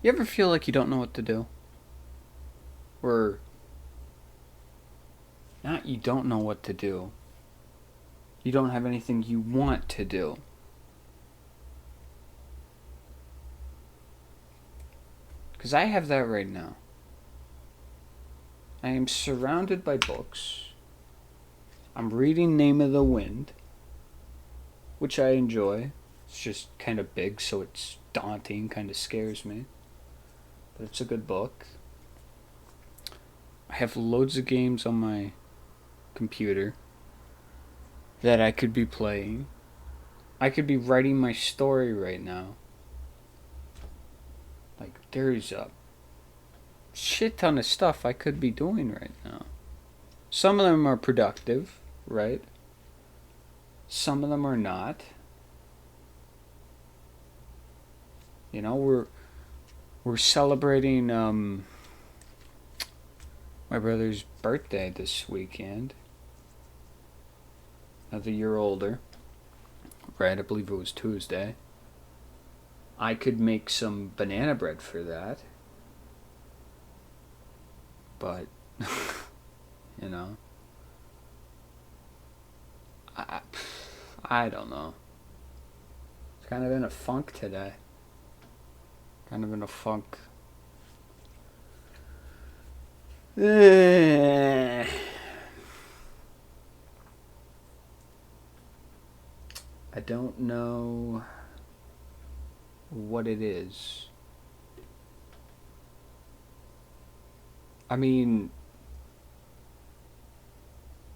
You ever feel like you don't know what to do? Or, not you don't know what to do. You don't have anything you want to do. Because I have that right now. I am surrounded by books. I'm reading Name of the Wind, which I enjoy. It's just kind of big, so it's daunting, kind of scares me. But it's a good book. I have loads of games on my computer that I could be playing. I could be writing my story right now. Like, there's a shit ton of stuff I could be doing right now. Some of them are productive, right? Some of them are not. You know, we're celebrating my brother's birthday this weekend. Another year older. Right, I believe it was Tuesday. I could make some banana bread for that. But, you know, I, I don't know. It's kind of in a funk today. Kind of in a funk. I don't know what it is. I mean,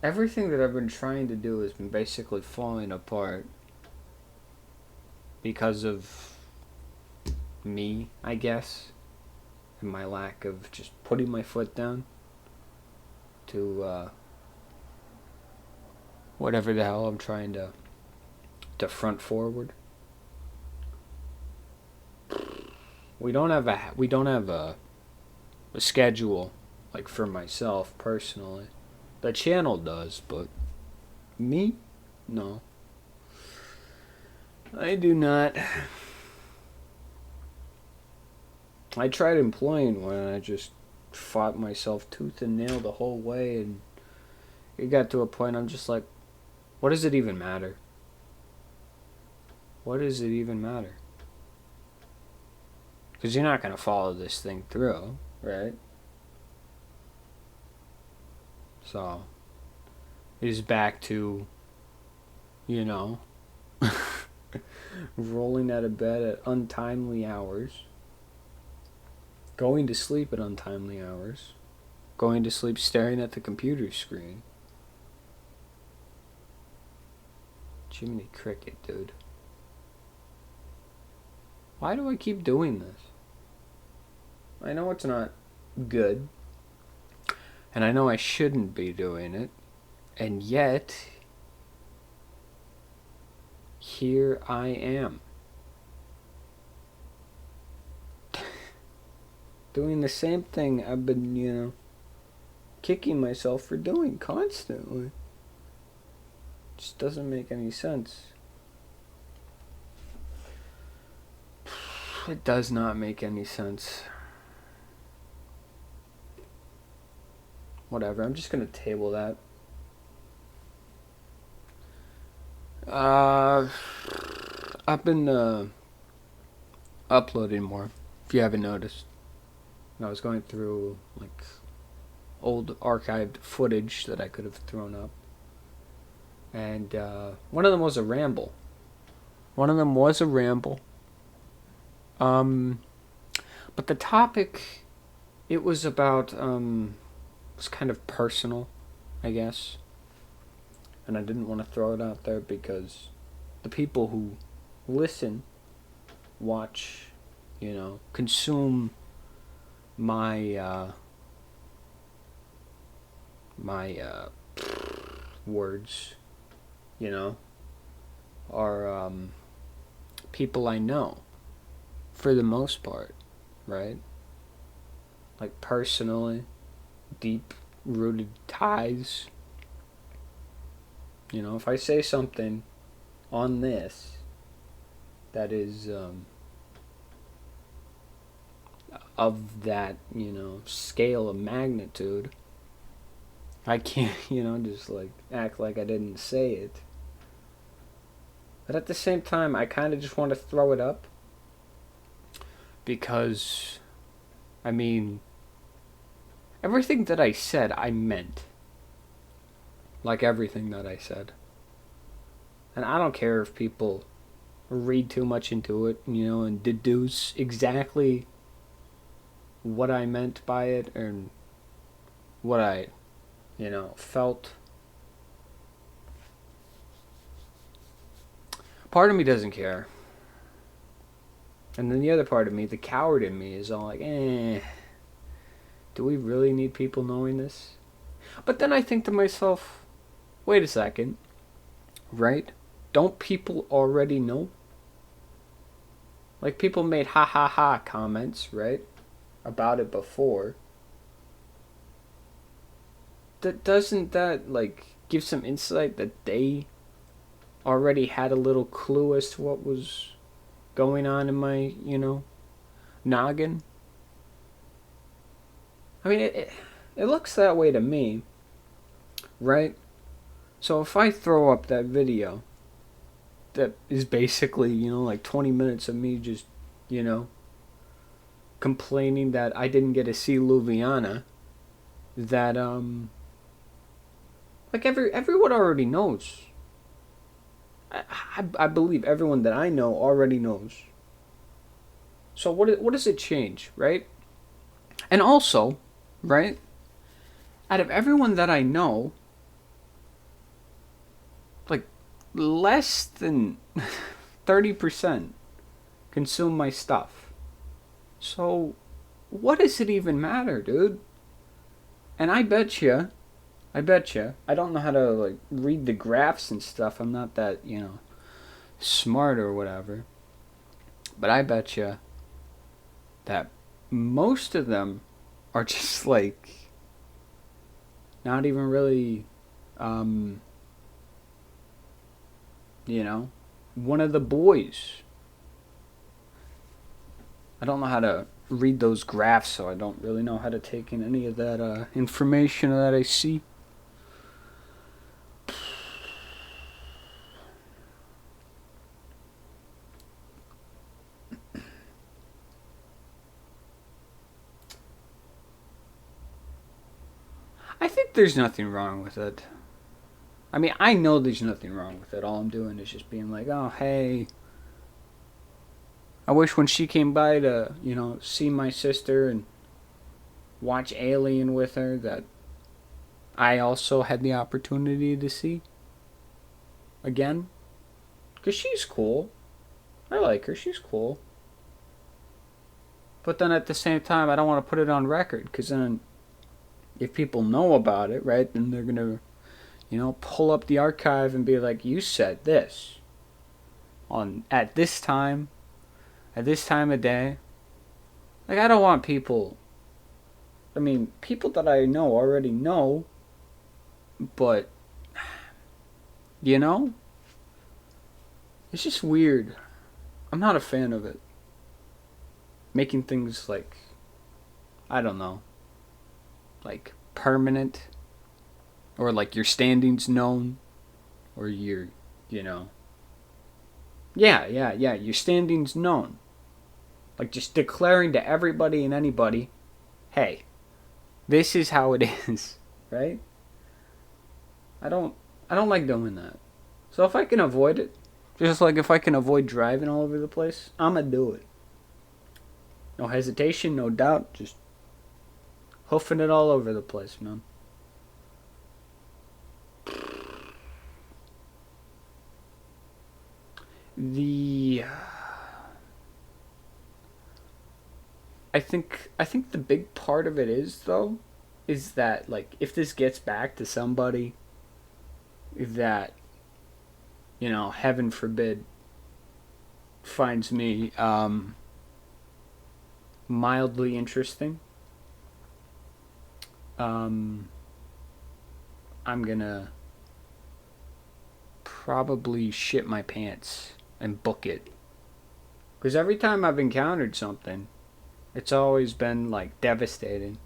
everything that I've been trying to do has been basically falling apart because of me, I guess, and my lack of just putting my foot down to whatever the hell I'm trying to front forward. We don't have a schedule like for myself personally. The channel does, but me, no. I do not. I tried employing one and I just fought myself tooth and nail the whole way, and it got to a point I'm just like, what does it even matter? What does it even matter? Because you're not going to follow this thing through, right? So, it is back to, you know, rolling out of bed at untimely hours, going to sleep at untimely hours, going to sleep staring at the computer screen. Jiminy Cricket, dude. Why do I keep doing this? I know it's not good, and I know I shouldn't be doing it, and yet, here I am. Doing the same thing I've been, kicking myself for doing constantly. Just doesn't make any sense. It does not make any sense. Whatever, I'm just gonna table that. I've been uploading more, if you haven't noticed. I was going through like old archived footage that I could have thrown up. And one of them was a ramble. But the topic, it was about, was kind of personal, I guess. And I didn't want to throw it out there because the people who listen, watch, consume my words, are people I know, for the most part, right? Like personally, deep-rooted ties. If I say something on this that is of that, scale of magnitude, I can't, just like act like I didn't say it. But at the same time, I kind of just want to throw it up because, I mean, everything that I said, I meant. Like everything that I said. And I don't care if people read too much into it, and deduce exactly what I meant by it and what I, felt. Part of me doesn't care. And then the other part of me, the coward in me, is all like, do we really need people knowing this? But then I think to myself, wait a second, right? Don't people already know? Like, people made ha ha ha comments, right? About it before. Doesn't that, like, give some insight that they already had a little clue as to what was going on in my, noggin? I mean, it looks that way to me, right? So if I throw up that video that is basically, like 20 minutes of me just, complaining that I didn't get to see Ljubljana, that, like everyone already knows. I believe everyone that I know already knows. So what does it change, right? And also, right? Out of everyone that I know, like less than 30% consume my stuff. So what does it even matter, dude? And I bet you, I don't know how to like read the graphs and stuff. I'm not that, smart or whatever. But I bet you that most of them are just like not even really, um, one of the boys. I don't know how to read those graphs, so I don't really know how to take in any of that information that I see. I think there's nothing wrong with it. I mean, I know there's nothing wrong with it. All I'm doing is just being like, oh, hey. I wish when she came by to, see my sister and watch Alien with her that I also had the opportunity to see again. Because she's cool. I like her. She's cool. But then at the same time, I don't want to put it on record. Because then if people know about it, right, then they're going to, pull up the archive and be like, you said this at this time of day. Like, I don't want people, I mean, people that I know already know, but, it's just weird. I'm not a fan of it. Making things like, I don't know, like permanent, or like your standings known, or your, yeah, your standings known. Like just declaring to everybody and anybody, hey, this is how it is, right? I don't like doing that. So if I can avoid it, just like if I can avoid driving all over the place, I'm gonna do it. No hesitation, no doubt, just hoofing it all over the place, man. I think the big part of it is though is that like if this gets back to somebody that heaven forbid finds me mildly interesting, um I'm gonna probably shit my pants and book it. Because every time I've encountered something, It's always been like devastating.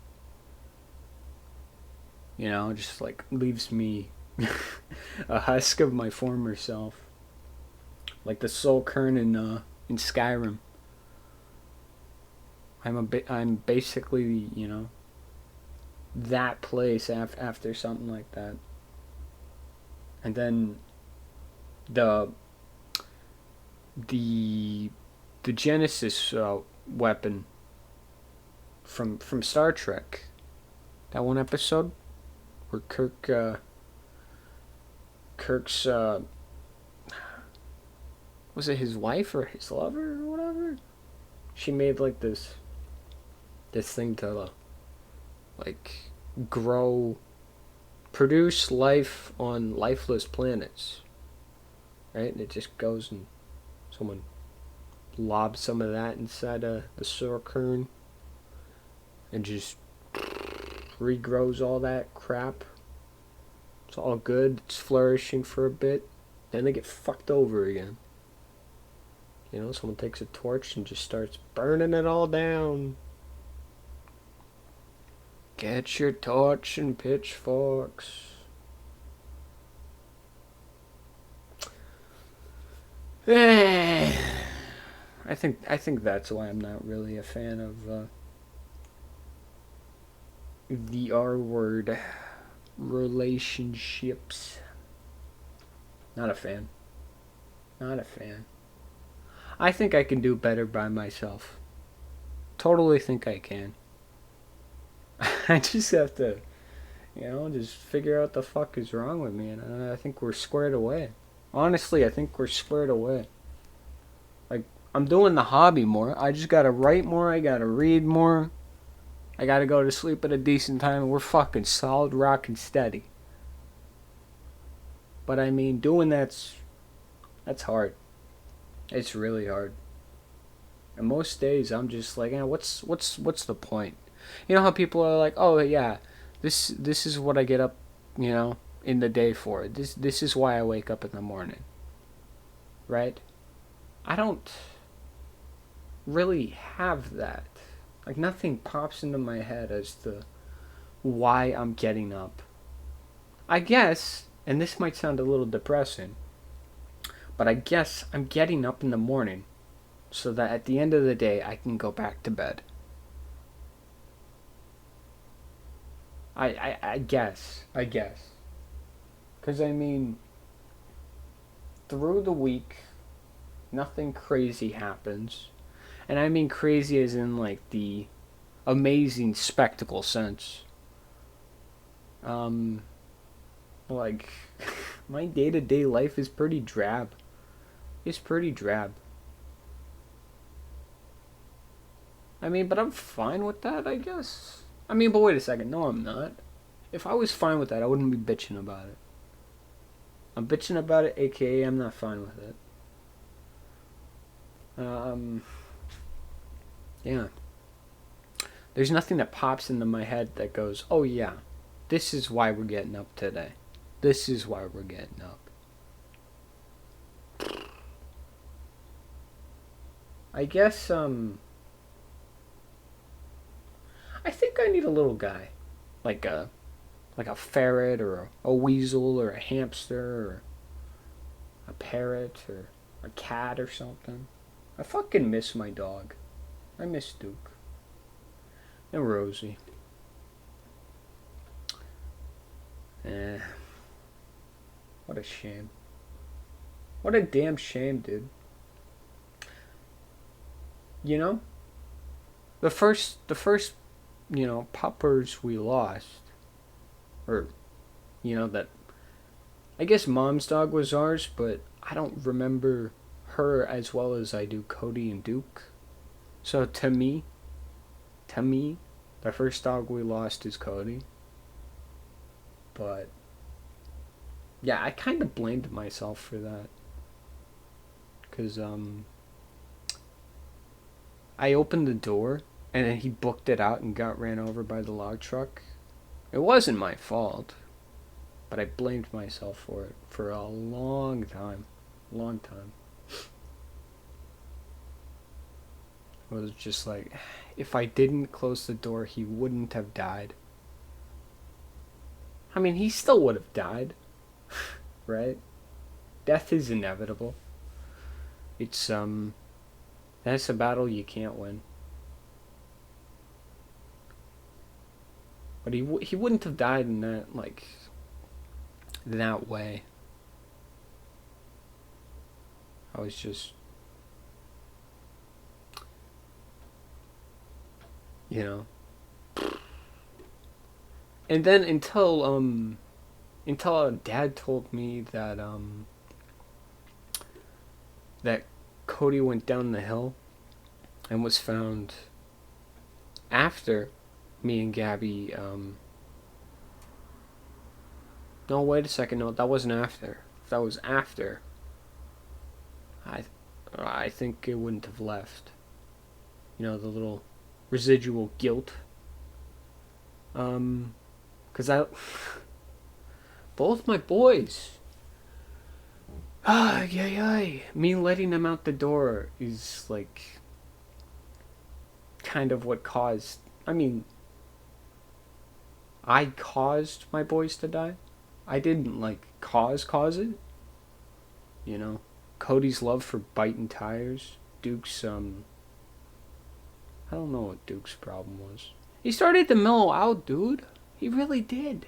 You know, just like leaves me a husk of my former self, like the Soul Kern in Skyrim. I'm basically, you know, that place after something like that. And then the the the Genesis weapon from Star Trek. That one episode where Kirk's was it his wife or his lover or whatever? She made like this thing to like grow produce life on lifeless planets, right? And it just goes and someone lobs some of that inside the sour kern and just regrows all that crap. It's all good. It's flourishing for a bit. Then they get fucked over again. You know, someone takes a torch and just starts burning it all down. Get your torch and pitchforks. I think that's why I'm not really a fan of the R word relationships. Not a fan. Not a fan. I think I can do better by myself. Totally think I can. I just have to, you know, just figure out the fuck is wrong with me, and I think we're squared away. Honestly, I think we're squared away. Like, I'm doing the hobby more. I just gotta write more. I gotta read more. I gotta go to sleep at a decent time. And we're fucking solid, rock, and steady. But I mean, doing that's hard. It's really hard. And most days I'm just like, what's the point? You know how people are like, oh yeah, this is what I get up, you know, in the day for. This is why I wake up in the morning. Right? I don't really have that. Like nothing pops into my head as to why I'm getting up. I guess, and this might sound a little depressing, but I guess I'm getting up in the morning so that at the end of the day I can go back to bed. I guess. I guess. Because, I mean, through the week, nothing crazy happens. And I mean crazy as in, like, the amazing spectacle sense. Um, like, my day-to-day life is pretty drab. It's pretty drab. I mean, but I'm fine with that, I guess. I mean, but wait a second. No, I'm not. If I was fine with that, I wouldn't be bitching about it. I'm bitching about it, aka I'm not fine with it. Um, yeah. There's nothing that pops into my head that goes, oh yeah, this is why we're getting up today. This is why we're getting up. I guess, I think I need a little guy. Like a ferret or a weasel or a hamster or a parrot or a cat or something. I fucking miss my dog. I miss Duke. And Rosie. Eh. What a shame. What a damn shame, dude. You know? The first, you know, puppers we lost, or, you know, that, I guess Mom's dog was ours, but I don't remember her as well as I do Cody and Duke. So to me, the first dog we lost is Cody. But, yeah, I kind of blamed myself for that. Because, I opened the door and then he booked it out and got ran over by the log truck. It wasn't my fault, but I blamed myself for it for a long time. Long time. was just like, if I didn't close the door, he wouldn't have died. I mean, he still would have died, right? Death is inevitable. It's, that's a battle you can't win. But he wouldn't have died in that, like, that way. I was just, you know. And then until Dad told me that that Cody went down the hill and was found after me and Gabby. No, wait a second. No, that wasn't after. If that was after, I think it wouldn't have left. You know, the little residual guilt. Cause both my boys. Me letting them out the door is like kind of what caused. I mean, I caused my boys to die. I didn't like cause it. You know, Cody's love for biting tires. Duke's I don't know what Duke's problem was. He started to mellow out, dude. He really did.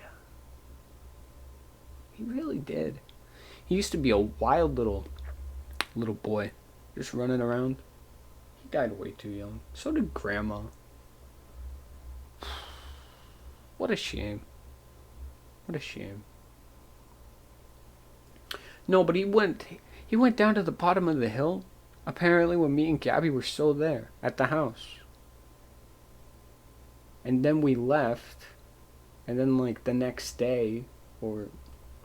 He really did. He used to be a wild little boy, just running around. He died way too young. So did Grandma. What a shame. What a shame. No, but he went down to the bottom of the hill. Apparently, when me and Gabby were still there at the house. And then we left, and then like the next day or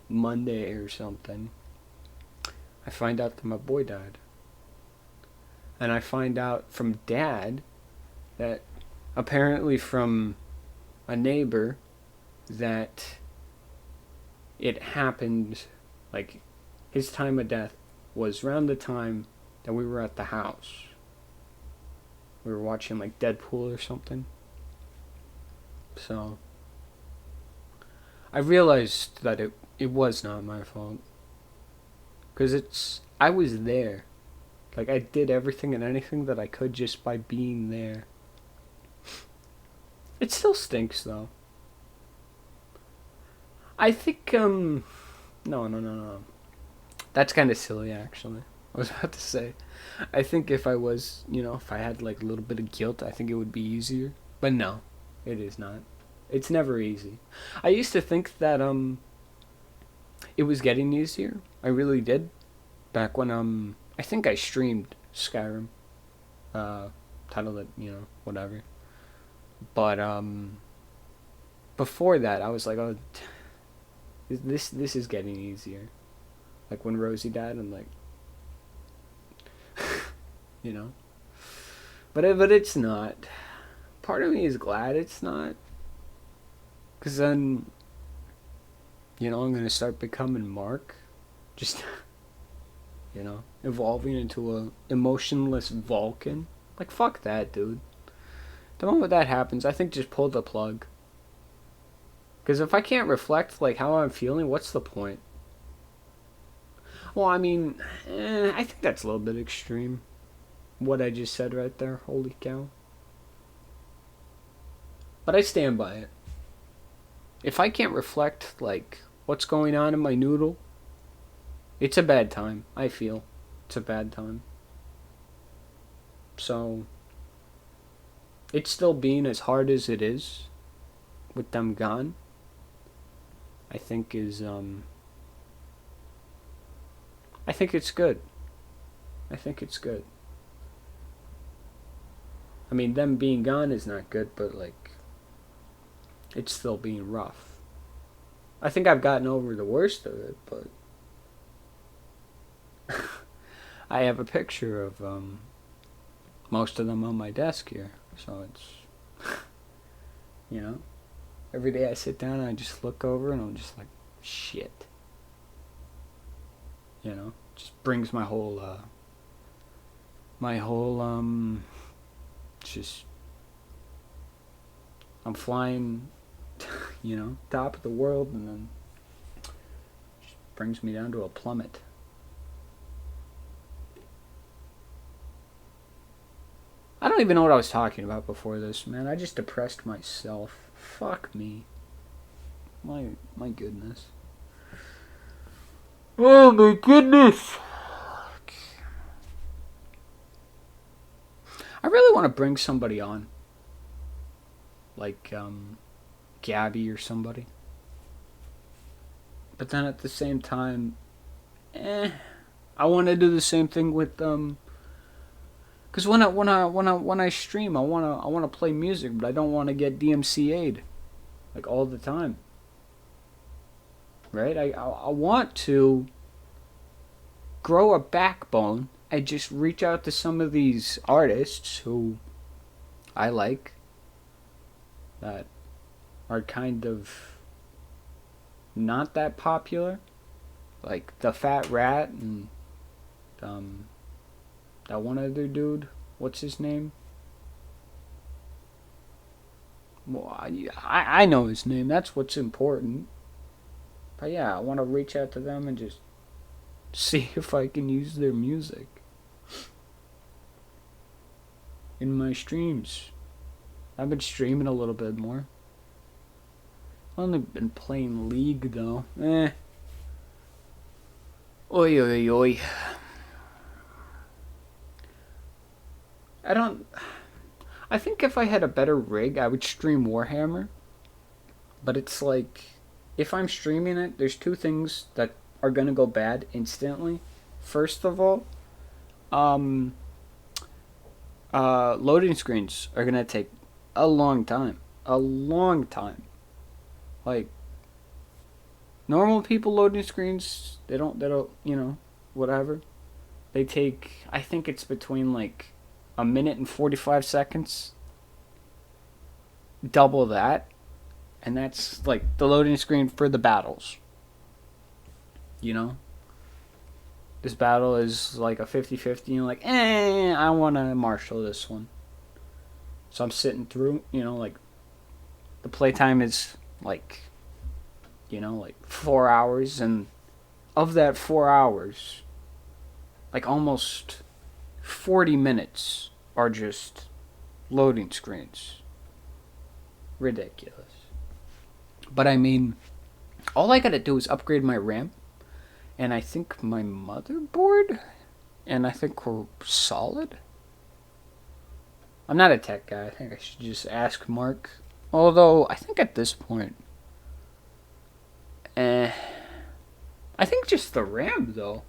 Monday or something, I find out that my boy died. And I find out from Dad that apparently from a neighbor that it happened, like his time of death was around the time that we were at the house. We were watching like Deadpool or something. So I realized that it was not my fault. Because I was there. Like, I did everything and anything that I could just by being there. It still stinks, though. I think, No. That's kind of silly, actually. I was about to say. I think if I was, if I had, like, a little bit of guilt, I think it would be easier. But no, it is not. It's never easy. I used to think that, it was getting easier. I really did. Back when, I think I streamed Skyrim. Titled it, whatever. But, before that, I was like, oh, this is getting easier. Like when Rosie died, I'm like, But it's not. Part of me is glad it's not. Because then, I'm going to start becoming Mark. Just, evolving into a emotionless Vulcan. Like, fuck that, dude. The moment that happens, I think just pull the plug. Because if I can't reflect, like, how I'm feeling, what's the point? Well, I mean, I think that's a little bit extreme. What I just said right there. Holy cow. But I stand by it. If I can't reflect, like, what's going on in my noodle, it's a bad time, I feel. It's a bad time. So, it's still being as hard as it is, with them gone, I think I think it's good. I think it's good. I mean, them being gone is not good, but, like, it's still being rough. I think I've gotten over the worst of it, but I have a picture of most of them on my desk here, so it's every day I sit down and I just look over and I'm just like, shit. Just brings my whole It's just, I'm flying, top of the world, and then it just brings me down to a plummet. I don't even know what I was talking about before this, man. I just depressed myself. Fuck me. My goodness. Oh my goodness. I really want to bring somebody on. Like, Gabby or somebody. But then at the same time, I want to do the same thing with, because when I stream, I wanna play music, but I don't want to get DMCA'd, like, all the time. Right? I want to grow a backbone and just reach out to some of these artists who I like, that are kind of not that popular, like the Fat Rat and that one other dude. What's his name? Well, I know his name. That's what's important. But yeah, I want to reach out to them and just see if I can use their music in my streams. I've been streaming a little bit more. I've only been playing League though. Oi, oi, oi. I think if I had a better rig, I would stream Warhammer. But it's like, if I'm streaming it, there's two things that are gonna go bad instantly. First of all, loading screens are gonna take a long time. A long time. Like, normal people loading screens, they don't, whatever. They take, I think it's between like a minute and 45 seconds. Double that. And that's like the loading screen for the battles. This battle is like a 50-50, and you're like, I want to marshal this one. So I'm sitting through, like, the playtime is like, like 4 hours, and of that 4 hours, like almost 40 minutes are just loading screens. Ridiculous. But I mean, all I gotta do is upgrade my RAM, and I think my motherboard, and I think we're solid. I'm not a tech guy. I think I should just ask Mark. Although, I think at this point, I think just the RAM, though.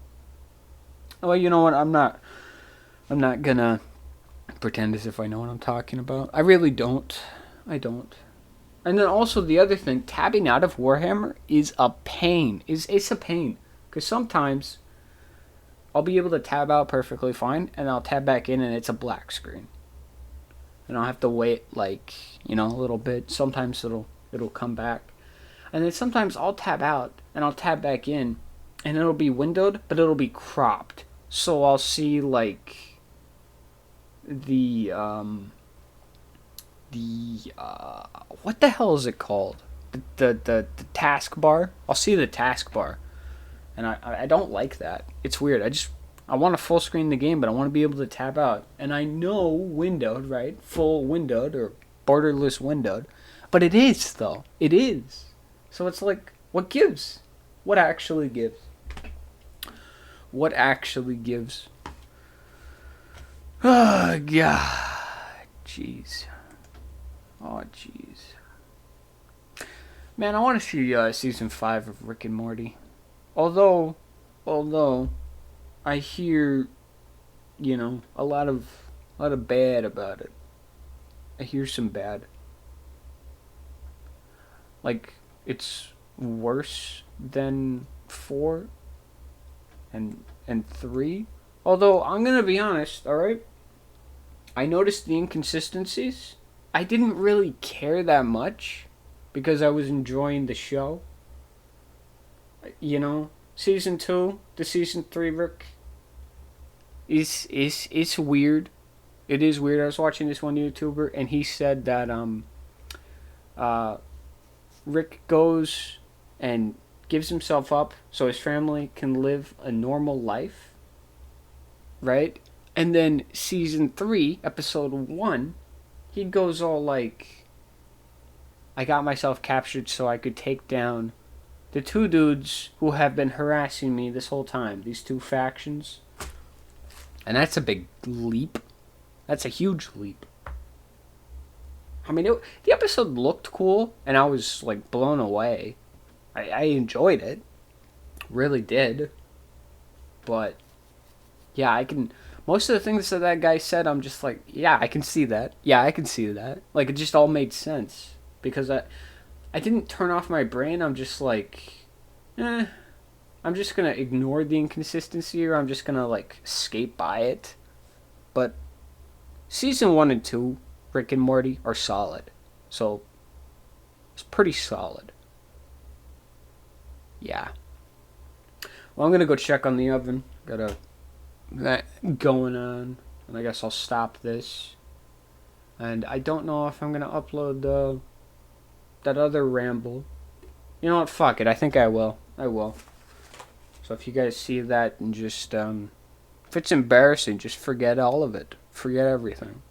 Well, you know what? I'm not gonna pretend as if I know what I'm talking about. I really don't. I don't. And then also the other thing, tabbing out of Warhammer is a pain. It's a pain. Because sometimes I'll be able to tab out perfectly fine, and I'll tab back in and it's a black screen. And I'll have to wait like, a little bit. Sometimes it'll come back. And then sometimes I'll tab out and I'll tab back in, and it'll be windowed, but it'll be cropped. So I'll see like the what the hell is it called? The taskbar. I'll see the taskbar, and I don't like that. It's weird. I want to full screen the game, but I want to be able to tab out. And I know windowed, right? Full windowed or borderless windowed, but it is though. It is. So it's like, what gives? What actually gives? What actually gives? Oh God, jeez. Oh, jeez. Man, I want to see season 5 of Rick and Morty. Although, I hear, a lot of bad about it. I hear some bad. Like, it's worse than 4 and 3. Although, I'm gonna be honest, alright? I noticed the inconsistencies. I didn't really care that much because I was enjoying the show. Season 2 to season 3, Rick, is weird. it is weird. I was watching this one YouTuber, and he said that uh, Rick goes and gives himself up so his family can live a normal life, right? And then season 3, episode 1, he goes all like, I got myself captured so I could take down the two dudes who have been harassing me this whole time. These two factions. And that's a big leap. That's a huge leap. I mean, the episode looked cool, and I was, like, blown away. I enjoyed it. Really did. But, yeah, I can... Most of the things that guy said, I'm just like, yeah, I can see that. Yeah, I can see that. Like, it just all made sense. Because I didn't turn off my brain. I'm just like, I'm just going to ignore the inconsistency, or I'm just going to, like, skate by it. But season 1 and 2, Rick and Morty, are solid. So, it's pretty solid. Yeah. Well, I'm going to go check on the oven. Got that going on. And I guess I'll stop this. And I don't know if I'm going to upload that other ramble. You know what? Fuck it. I think I will. I will. So if you guys see that, and just, if it's embarrassing, just forget all of it. Forget everything.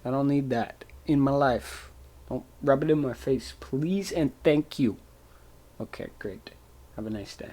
I don't need that in my life. Don't rub it in my face, please, and thank you. Okay, great. Have a nice day.